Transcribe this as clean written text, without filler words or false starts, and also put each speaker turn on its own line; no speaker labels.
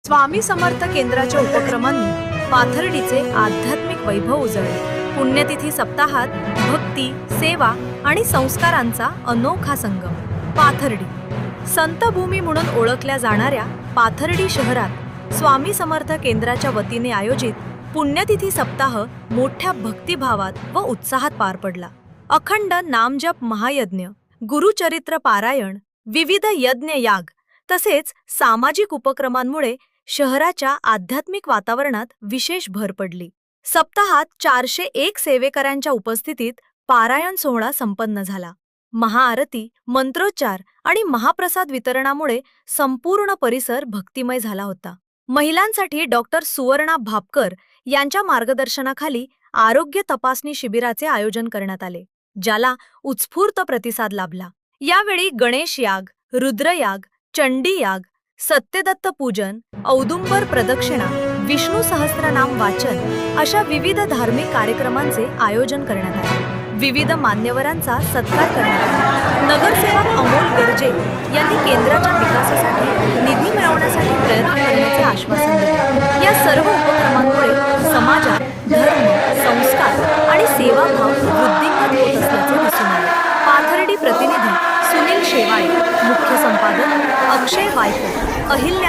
स्वामी समर्थ केंद्राच्या उपक्रमांनी पाथर्डीचे आध्यात्मिक वैभव उजळले। पुण्यतिथी सप्ताहात भक्ती, सेवा आणि संस्कारांचा अनोखा संगम। पाथर्डी संतभूमी म्हणून ओळखल्या जाणाऱ्या पाथर्डी शहरात स्वामी समर्थ केंद्राच्या वतीने आयोजित पुण्यतिथी सप्ताह मोठ्या भक्तिभावात व उत्साहात पार पडला। अखंड नामजप महायज्ञ, गुरुचरित्र पारायण, विविध यज्ञ याग तसेच सामाजिक उपक्रमांमुळे शहराच्या आध्यात्मिक वातावरणात विशेष भर पडली। सप्ताहात 401 सेवेकऱ्यांच्या उपस्थितीत पारायण सोहळा संपन्न झाला। महाआरती, मंत्रोच्चार आणि महाप्रसाद वितरणामुळे संपूर्ण परिसर भक्तिमय झाला होता। महिलांसाठी डॉक्टर सुवर्णा भापकर यांच्या मार्गदर्शनाखाली आरोग्य तपासणी शिबिराचे आयोजन करण्यात आले, ज्याला उत्स्फूर्त प्रतिसाद लाभला। यावेळी गणेश याग, रुद्रयाग, चंडी याग, सत्यदत्त पूजन, औदुंबर प्रदक्षिणा, विष्णू सहस्त्रनाम वाचन अशा विविध धार्मिक कार्यक्रमांचे आयोजन करण्यात आले। विविध मान्यवरांचा सत्कार करण्यात आला। नगरसेवक अमोल गर्जे यांनी केंद्राच्या विकासासाठी निधी मिळवण्यासाठी प्रयत्न करण्याचे आश्वासन दिले। या सर्व उपक्रमांमुळे समाजात धर्म, संस्कार आणि सेवाभाव वृद्धिंगत होत असल्याचे दिसून आले। पाथर्डी प्रतिनिधी सुनील शेवाळे, मुख्य संपादक अक्षय वायकर, अहिल्या